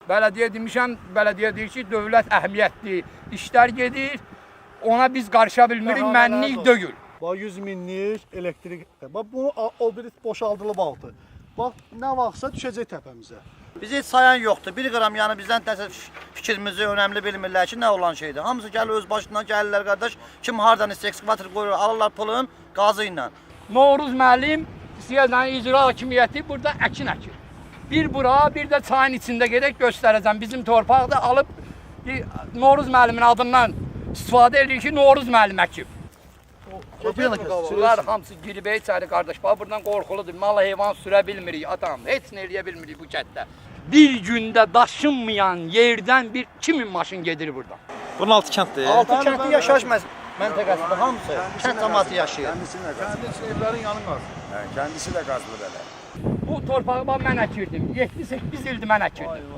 Bələdiyyə demişəm, bələdiyyə deyir ki, dövlət əhəmiyyətli işlər gedir. Ona biz qarışa bilmirik, mənlik deyil. Bax 100 minlik elektrik. Bax bu o biri boşaldılıb altı. Bax nə vaxtsa düşəcək təpəmizə. Bizi heç sayan yoxdur. 1 qram yəni bizdən fikrimizi önəmli bilmirlər ki, nə olan şeydir. Hamısı gəlir öz başından gəlirlər qardaş. Kim hardan istəyir, ekskavator qoyur, alırlar pulun qazı ilə. Novruz müəllim, Siyəzənin icra hakimiyyəti burada əkin əkir. Bir bura, bir də çayın içində gedək göstərəcəm. Bizim torpaqda alıb Novruz müəllimin adından istifadə edir ki, Novruz müəllim əkib. Sular hamısı girib içəri qardaş. Bax buradan qorxuludur. Mal heyvan sürə bilmirik adam. Heç nə eləyə bilmirik bu kənddə. Bir gündə daşınmayan yerdən 2000 maşın gedir buradan. Bunun altı kənddir. Altı kəndli yaşayış məntəqəsində hamısı kənd cəmaatı yaşayır. Kəndisi evlərin yanı qazdı. Kendisi de gazlı belə. Bu torpağı mən əkirdim. 7-8 ildir mən əkirdim.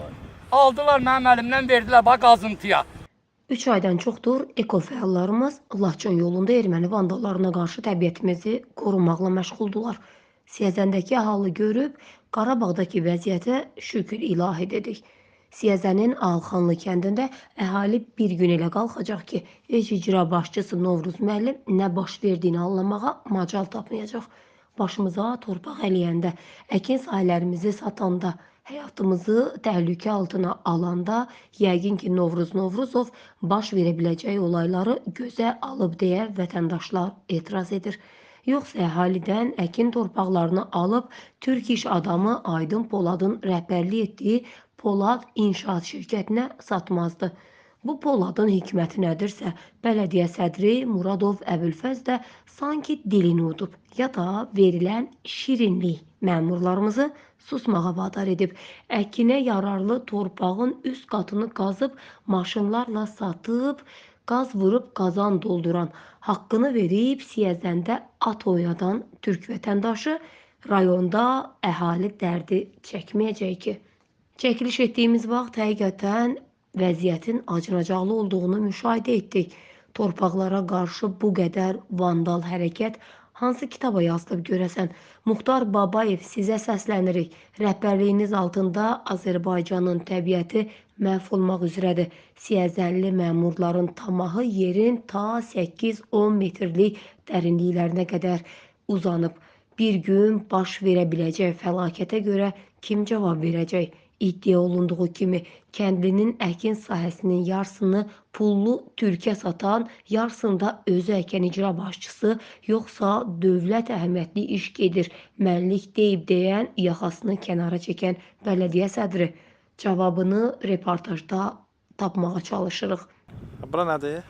Aldılar mənim əlimdən verdilər bax qazıntıya. 3 aydan çoxdur ekofəallarımız Laçın yolunda erməni vandallarına qarşı təbiətimizi qorumaqla məşğuldular. Siyəzəndəki halı görüb Qarabağdakı vəziyyətə şükür ilahi dedik. Siyəzənin Alxanlı kəndində əhali bir gün elə qalxacaq ki, heç icra başçısı Novruz müəllim nə baş verdiyini anlamağa macal tapmayacaq. Başımıza torpaq əliyəndə, əkin sahələrimizi satanda, həyatımızı təhlükə altına alanda yəqin ki, Novruz Novruzov baş verə biləcək olayları gözə alıb deyə vətəndaşlar etiraz edir. Yoxsa əhalidən əkin torpaqlarını alıb Türk iş adamı Aydın Poladın rəhbərlik etdiyi Polad İnşaat şirkətinə satmazdı. Bu Poladın hikməti nədirsə, bələdiyyə sədri Muradov Əbülfəz də sanki dilini udub ya da verilən şirinlik məmurlarımızı susmağa vadar edib. Əkinə yararlı torpağın üst qatını qazıb, maşınlarla satıb, qaz vurub qazan dolduran, haqqını verib Siyəzəndə at oynadan türk vətəndaşı rayonda əhali dərdi çəkməyəcək ki. Çəkiliş etdiyimiz vaxt həqiqətən vəziyyətin acınacaqlı olduğunu müşahidə etdik. Torpaqlara qarşı bu qədər vandal hərəkət hansı kitaba yazılıb görəsən? Muxtar Babayev, sizə səslənirik. Rəhbərliyiniz altında Azərbaycanın təbiəti məhv olmaq üzrədir. Siyəzənli məmurların tamahı yerin ta 8-10 metrlik dərinliklərinə qədər uzanıb. Bir gün baş verə biləcək fəlakətə görə kim cavab verəcək? İddia olunduğu kimi kəndlinin əkin sahəsinin yarısını pullu türkə satan, yarısında özü əkən icra başçısı, yoxsa dövlət əhəmiyyətli iş gedir, mənlik deyib deyən, yaxasını kənara çəkən bələdiyyə sədri. Cavabını reportajda tapmağa çalışırıq. Bura nədir?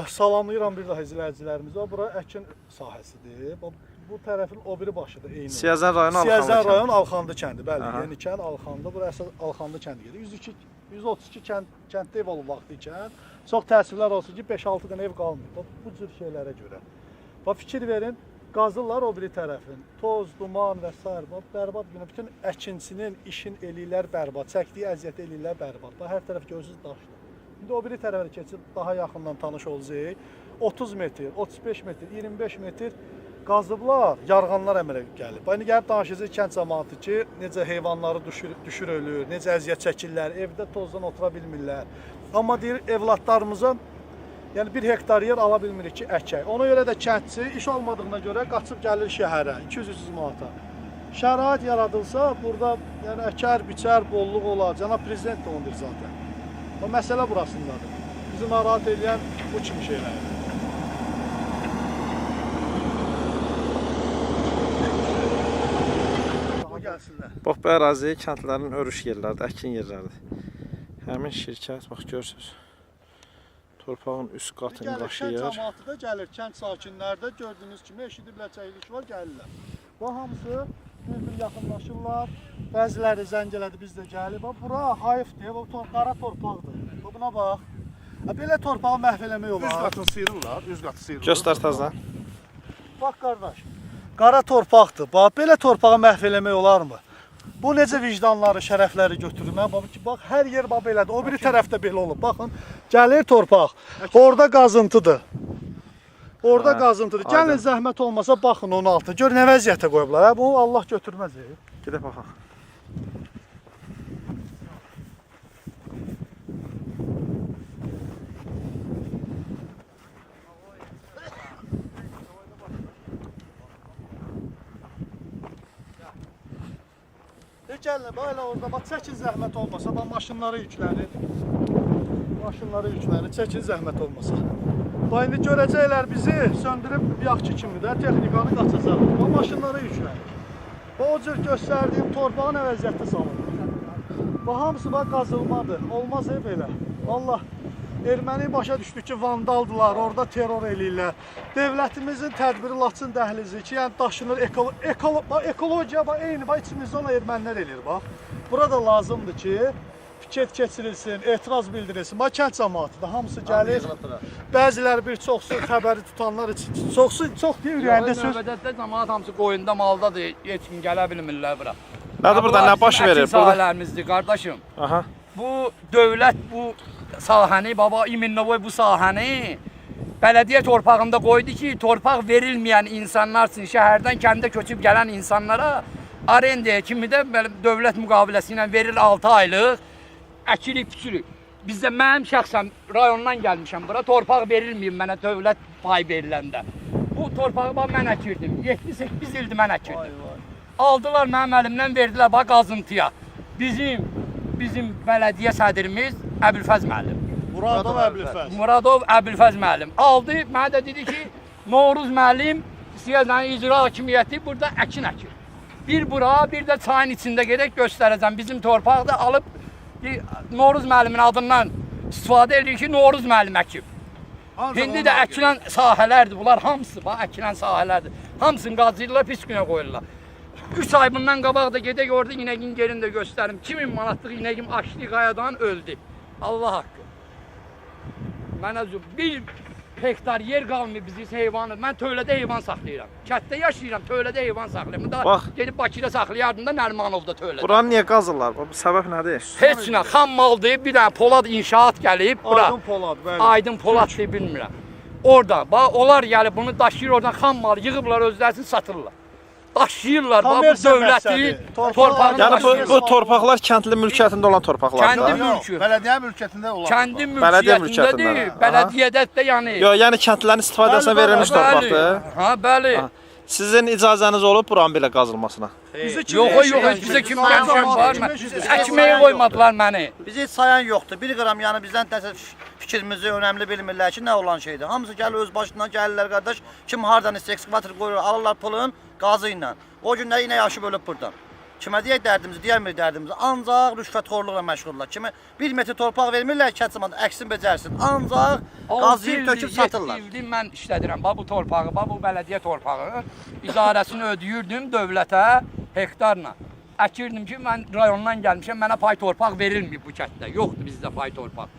Salamlayıram bir daha izləyicilərimizə. Bura əkin sahəsidir. Bu tərəfin o biri başıdır eyni. Siyəzən rayonu Alxanlı. Siyəzən rayon Alxanlı kəndi, bəli. Yeni kənd Alxanlı, bura əsas Alxanlı kəndi gedir. 132 kənddə ev olub vaxtı ikən. Çox təəssüflər olsun ki, 5-6 dənə ev qalmır. Bu cür şeylərə görə. Bax fikir verin, qazırlar o biri tərəfin. Toz, duman və s. bərbad günü bütün əkinçinin işin eləyirlər bərbad, çəkdiyi əziyyəti eləyirlər bərbad. Bax hər tərəf gözünüz daşdır. İndi o biri tərəfə keçib daha yaxından tanış olacaq. 30 metr, 35 metr, 25 metr qazıblar, yarğanlar əmələ gəlib. İndi gəlib danışacaq kənd cəmaatı ki, necə heyvanları düşür ölür, necə əziyyət çəkirlər, evdə tozdan otura bilmirlər. Amma deyir, evlatlarımıza yəni 1 hektar yer ala bilmirik ki, əkək. Ona görə də kəndçi iş olmadığına görə qaçıb gəlir şəhərə, 200-300 manata. Şərait yaradılsa, burada yəni əkər, biçər, bolluq olar. Cənab Prezident də onu deyir zaten. O məsələ burasındadır. Bizi narahat edən bu kimi şeylərdir. Bax, bu ərazi kəndlərin örüş yerləridir, əkin yerləridir. Həmin şirkət, bax görürsünüz, torpağın üst qatını qaşıyır. Kənd cəmaatı da gəlir, kənd sakinləri də gördüyünüz kimi eşidib ləçəklik var, gəlirlər. Bu hamısı bir yaxınlaşırlar, bəziləri zəng elədi, biz də gəlib. Bura hayıfdır, bu qara torpaqdır. Buna bax. Belə torpağı məhv eləmək olar. Üz qatını sıyırırlar, üz qatı sıyırırlar. Göstər təzən. Bax qardaş, qara torpaqdır. Bax, belə torpağı məhv eləmək olarmı? Bu necə vicdanları, şərəfləri götürür? Bax, hər yer belədir. O biri tərəfdə belə olub. Baxın, gəlir torpaq. Orada qazıntıdır. Orada qazıntıdır. Gəlin zəhmət olmasa baxın onun altına. Gör nə vəziyyətə qoyublar. Bu Allah götürməz. Gedək baxaq. gəlin, bayla orada, bax, çəkin zəhmət olmasa, bax, maşınları yüklənir. Maşınları yüklənir, çəkin zəhmət olmasa. Bax, indi görəcəklər bizi, söndürüb yaxçı kimi də texnikanı qaçacaq. Bax, maşınları yüklənir. Bax, o cür göstərdiyim torpağı nə vəziyyətdə salınır. Bax, hamısı bax, qazılmadır, olmaz belə. Allah, erməni başa düşdü ki, vandaldılar, orada terror eləyirlər. Dövlətimizin tədbiri Laçın dəhlizi ki, yəni daşınır, ekologiya, bax, eyni, bax, içimizdə ona ermənilər eləyir, bax. Burada lazımdır ki, piket keçirilsin, etiraz bildirilsin. Bax, kənd cəmaatı da hamısı gəlir. Bəziləri bir çoxsu xəbəri tutanlar için, çox deyir, ürəyində söz. Növbədətdə cəmaat hamısı qoyunda, maldadır, heç kim gələ bilmirlər bura. Nədir burada, nə baş verir? Əkin sahələrimizdir, qardaşım. Aha. Bu dövlət bu sahəni, baba İminnovoy bu sahəni bələdiyyə torpağında qoydu ki, torpaq verilməyən insanlar üçün şəhərdən kəndə köçüb gələn insanlara arendaya kimi də dövlət müqaviləsi ilə verir 6 aylıq əkilik, biçilik. Bizdə mənim şəxsən rayondan gəlmişəm bura, torpaq verilməyib mənə dövlət pay veriləndə. Bu torpağı mən əkirdim, 7-8 ildir mən əkirdim. Aldılar mənim əlimdən, verdilər bax qazıntıya. Bizim bələdiyyə sədrimiz Əbülfəz müəllim. Muradov Əbülfəz müəllim. Aldı, mənə də dedi ki, Novruz müəllim Siyəzənin icra hakimiyyəti burada əkin əkir. Bir bura, bir də çayın içində gedək göstərəcəm. Bizim torpaqda alıb Novruz müəllimin adından istifadə edir ki, Novruz müəllim əkib. İndi də əkilən sahələrdir, bunlar hamısı, bax, əkilən sahələrdir. Hamısını qazıyırlar, pis günə qoyurlar. 3 ay bundan qabaq da gedək orada inəqin yerini də göstərim. 2000 manatlıq inəqim Aşlı qayadan öldü. Allah haqqı. Mənə bir hektar yer qalmıyor bizi heyvanı. Mən tövlədə heyvan saxlayıram. Kətdə yaşayıram, tövlədə heyvan saxlayıram. Da gedib Bakıda saxlayardım da Nərmanovda tövlədə. Buranı niyə qazırlar? Bu səbəb nədir? Heç nə, xam maldır. Bir dənə Polad inşaat gəlib bura. Aydın Polad, bəli. Aydın Polad deyə bilmirəm. Orada, bax, onlar gəlib bunu daşıyır oradan xam mal yığıblar özlərini satırlar. Daşıyırlar, bax, bu dövləti, torpağını Yəni daşıyırlar. bu torpaqlar kəndli mülkiyyətində olan torpaqlardır. Kəndi mülkü. Bələdiyyə mülkiyyətində olan. Kəndi Bələdiyyə mülkiyyətindədir, mülkiyyətində. bələdiyyədə də yəni. Yox, yəni kəndlilərin istifadəsinə verilmiş torpaqdır. Ha, bəli. Sizin icazəniz olub buranın belə qazılmasına? Yox, bizə kim gəlmişəm var mı? Əkməyə qoymadılar məni. Bizi heç sayan yoxdur. 1 qram yəni bizdən təsəvvür fikrimizi önəmli bilmirlər ki, nə olan şeydir. Hamısı gəlir öz başından gəlirlər qardaş. Kim hardan istə ekskavator qoyur, alırlar pulun qazı ilə. O günlər yenə yaşıb ölüb burdan. Kimə deyək dərdimizi, deyəmir dərdimizi. Ancaq rüşvətxorluqla məşğuldurlar. Kimə 1 metr torpaq vermirlər ki, əksin becərsin. Ancaq qazıyıb töküb satırlar. 6 ildir mən işlədirəm. Bax bu torpağı, bax bu bələdiyyə torpağı. İcarəsini ödəyirdim dövlətə hektarla. Əkirdim ki, mən rayondan gəlmişəm, mənə pay torpaq verilmir bu kənddə. Yoxdur bizdə pay torpaq.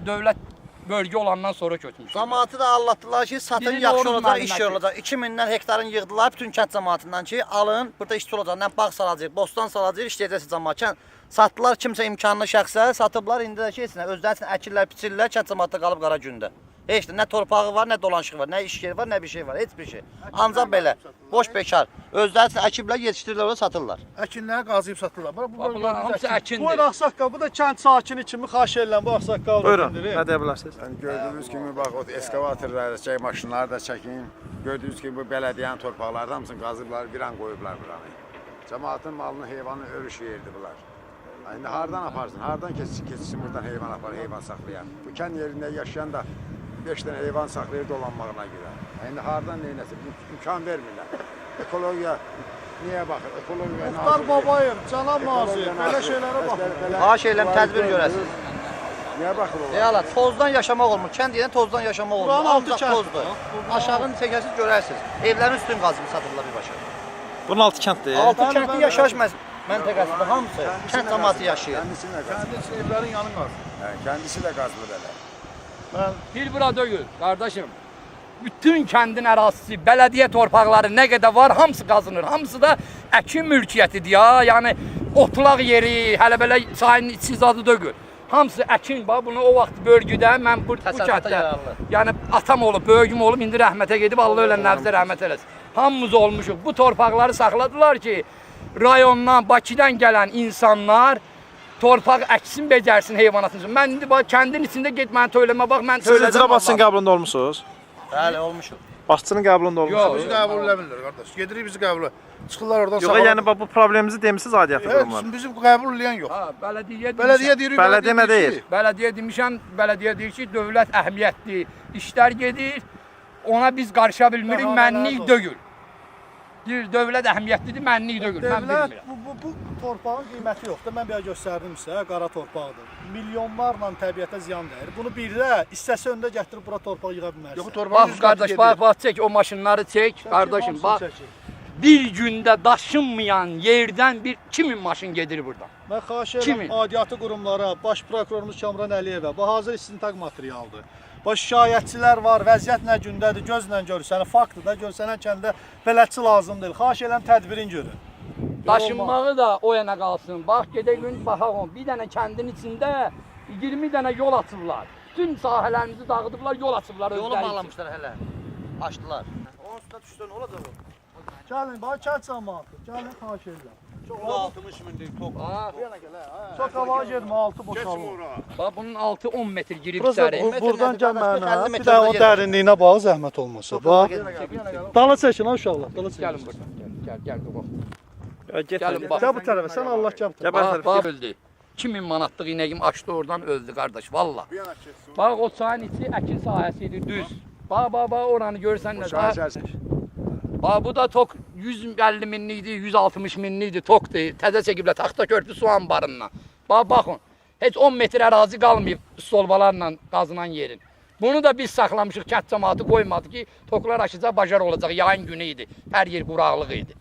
Dövlət bölgə olandan sonra köçmüş. Cəmaatı da anlatdılar ki, satın Biri yaxşı Novruz olacaq, müəllimə iş olacaq. 2000-dən hektarın yığdılar bütün kənd cəmaatından ki, alın, burada işçi olacaq, nə bağ salacaq, bostan salacaq, işləyəcəksiniz cəmaat. Satdılar kimsə imkanlı şəxsə, satıblar, indi də ki, özləri üçün əkirlər, biçirlər, kənd cəmaatda qalıb qara gündə. Heç nə torpağı var, nə dolanışığı var, nə iş yeri var, nə bir şey var, heç bir şey. Ancaq belə, boş bekar. Özləri üçün əkiblər, yetişdirirlər, orada satırlar. Əkinləri qazıyıb satırlar. Bunlar hamısı əkindir. Buyur ağsaqqal, bu da kənd sakini kimi xahiş edirəm bu ağsaqqal. Buyurun, nə deyə bilərsiniz? Yəni gördüyünüz kimi bax o ekskavatorları, maşınları da çəkin. Gördüyünüz kimi bu bələdiyyənin torpaqları hamısını qazıblar, bir an qoyublar buranı. Cəmaatın malını, heyvanı örüş yerdi bunlar. İndi hardan aparsın, hardan keçsin buradan heyvan apar, heyvan saxlayan. Bu kənd yerində yaşayan da 5 dənə heyvan saxlayır dolanmağına görə. İndi hardan neynəsin, imkan vermirlər. Ekologiya niyə baxır? Ekologiya Muxtar Babayev, cənab nazir, belə şeylərə baxın. Xahiş edirəm tədbir görəsiniz. Niyə baxır olar? Eyala, tozdan yaşamaq olmur. Kənd yerində tozdan yaşamaq olmur. Buranın altı Ancaq kənd. tozdur. Aşağını çəkəsiniz görərsiniz. Evlərin üstünü qazıb satırlar birbaşa. Bunun altı kənddir. Altı kəndli yaşayış məntəqəsində hamısı kənd cəmaatı yaşayır. Kəndisi də qazır. Kəndisi evlərin yanı qazır. Kəndisi də qazılı belə. Bir bura döyür, qardaşım. Bütün kəndin ərazisi, bələdiyyə torpaqları nə qədər var, hamısı qazınır. Hamısı da əkin mülkiyyətidir ya. Yəni otlaq yeri, hələ belə çayın içi zadı döyür. Hamısı əkin, bax bunu o vaxt bölgüdə mən bu kənddə. Yəni atam olub, böyüyüm olub, indi rəhmətə gedib Allah ölən nəfsə rəhmət eləsin. Hamımız olmuşuq. Bu torpaqları saxladılar ki, rayondan, Bakıdan gələn insanlar torpaq əksin, becərsin heyvanatın üçün. Mən indi bax kəndin içində get mən tövləmə bax, mən Siz tövlədən icra başçısının qəbulunda olmusunuz? Bəli, olmuşuq. Başçının qəbulunda Yox, olmusunuz? Bizi qəbul eləmirlər qardaş. Gedirik bizi qəbul. Çıxırlar oradan Yox, yəni bax bu problemimizi demisiniz aidiyyatı qurumlar. Heç bizim qəbul eləyən yox. Ha, bələdiyyə Bələdiyyə deyirik. Bələdiyyə nə deyir? Bələdiyyə demişəm, bələdiyyə deyir ki, dövlət əhəmiyyətli işlər gedir. Ona biz qarışa bilmirik, mənlik deyil. Deyir, dövlət əhəmiyyətlidir, mənlik deyil. Mən Dövlət bilmirəm. bu torpağın qiyməti yoxdur. Mən bir ay göstərdim sizə, qara torpaqdır. Milyonlarla təbiətə ziyan dəyir. Bunu birdə hissəsi öndə gətirib bura torpaq yığa bilməzsən. Yox, torpağın Bax qardaş, bax çək o maşınları çək, qardaşım. Bax bir gündə daşınmayan yerdən 2000 maşın gedir buradan. Mən xahiş Kimin? edirəm aidiyyatı qurumlara, baş prokurorumuz Kamran Əliyevə, bu hazır istintaq materialıdır. Baş şikayətçilər var, vəziyyət nə gündədir, gözlə görürsən, faktdır da, görsənən kəndə beləçi lazım deyil. Xahiş edirəm tədbirin görün. Daşınmağı da o yana qalsın. Bax gedə gün baxaq, bir dənə kəndin içində 20 dənə yol açıblar. Bütün sahələrimizi dağıdıblar, yol açıblar Yolu özləri üçün. bağlamışlar hələ. Açdılar. Onun üstünə düşsən olacaq o. Gəlin, bax kənd cəmaatı, gəlin xahiş edirəm. Çox 60 minlik top. Ha, Çox qabağa getmə, altı boşalır. bax bunun altı 10 metr girib Burası içəri. buradan metrdir, gəl mənə, 50 bir metr də o burada dərinliyinə bax, zəhmət olmasa. Bax, dala çəkin ha uşaqlar, dala çəkin. Gəlin buradan, gəl bax. Get. Gəlin bax. Gəl bu tərəfə, sən Allah gəl bu tərəfə. Bax, bax öldü. 2000 manatlıq inəyim açdı oradan öldü qardaş, valla. Bax o çayın içi əkin sahəsi idi, düz. Bax, oranı görsən nə də. Bax bu da tok 150 minlikdi, 160 minlikdi tokdur. Təzə çəkiblər taxta körpü su anbarından. Bax baxın. Heç 10 metr ərazi qalmayıb stolbalarla qazınan yerin. Bunu da biz saxlamışıq, kənd cəmaatı qoymadı ki, toklar aşıca bacar olacaq. Yayın günü idi. Hər yer quraqlıq idi.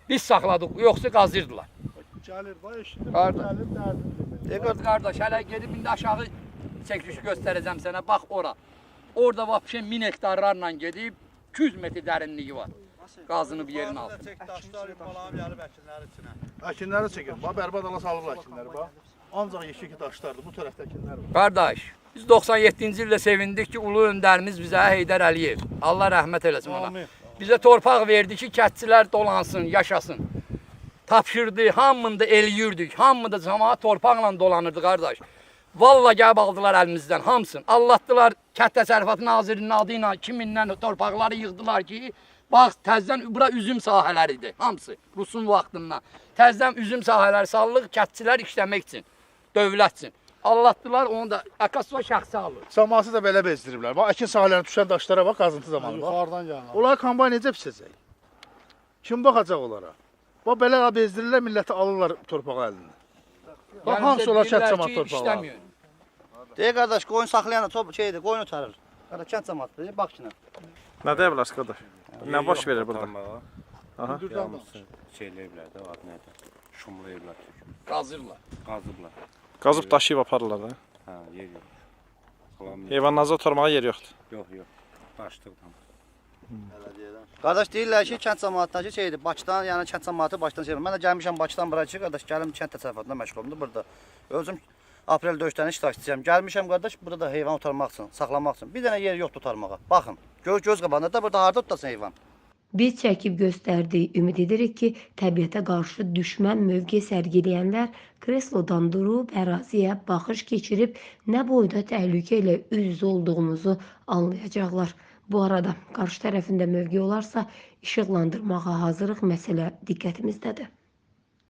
Biz saxladıq, yoxsa qazırdılar. Gəlir, bax eşidir, Qardaş. gəlir, dərdin. Deqət qardaş, hələ gedib indi aşağı çəkilişi göstərəcəm sənə. Bax ora. Orada vəbşə 1000 hektarlarla gedib 200 metr dərinliyi var. Qazınıb yerin altına. Əkinləri çəkin. Bax bərbad ala salıblar əkinləri bax. Ancaq yeşik daşlardır. Bu tərəfdə əkinlər var. Qardaş, biz 97-ci ildə sevindik ki, ulu öndərimiz bizə Heydər Əliyev. Allah rəhmət eləsin ona. Amin. Bizə torpaq verdi ki, kəndçilər dolansın, yaşasın. Tapşırdı, hamını da eləyirdik. Hamı da cəmaat torpaqla dolanırdı qardaş. Valla gəlib aldılar əlimizdən hamısını. Allatdılar Kənd Təsərrüfatı Nazirinin adı ilə 2000-dən torpaqları yığdılar ki, bax təzədən bura üzüm sahələridir hamısı Rusun vaxtından. Təzədən üzüm sahələri sallıq kəndçilər işləmək üçün, dövlət üçün. Allatdılar onu da Akasva şəxsi alır. Saması da belə bezdiriblər. Bax əkin sahələrinə düşən daşlara bax qazıntı zamanı bax. Yuxarıdan gəlir. Onlar kombayn necə biçəcək? Kim baxacaq onlara? Bax belə bezdirirlər, milləti alırlar torpağı əlindən. Bax hamısı olar kənd cəmaat torpağı. Deyir qardaş, qoyun saxlayan da top şeydir, qoyun ötərir. Qardaş kənd cəmaatı, bax ki. Nə deyiblər qardaş? Nə baş verir burada? Aha. Şeyləyiblər də, adı nədir? Şumlayıblar, Qazırlar. qazıblar. Qazıb daşıyıb aparırlar da. Hə, yer yox. Salam Heyvanlarınıza oturmağa yer yoxdur. yox, yox. Daşdıqdan. Qardaş deyirlər ki, kənd cəmaatından ki, şeydir, Bakıdan, yəni kənd cəmaatı Bakıdan şey. Mən də gəlmişəm Bakıdan bura ki, qardaş, gəlim kənd təsərrüfatında məşğulumdur burada. Özüm aprel döyüşlərinin iştirakçısıyam. Gəlmişəm qardaş, burada da heyvan otarmaq üçün, saxlamaq üçün. Bir dənə yer yoxdur otarmağa. Baxın, göz qabağında da burada harda tutasın heyvan. Biz çəkib göstərdik, ümid edirik ki, təbiətə qarşı düşmən mövqe sərgiləyənlər kreslodan durub əraziyə baxış keçirib nə boyda təhlükə ilə üz-üzə olduğumuzu anlayacaqlar. Bu arada qarşı tərəfində mövqe olarsa işıqlandırmağa hazırıq, məsələ diqqətimizdədir.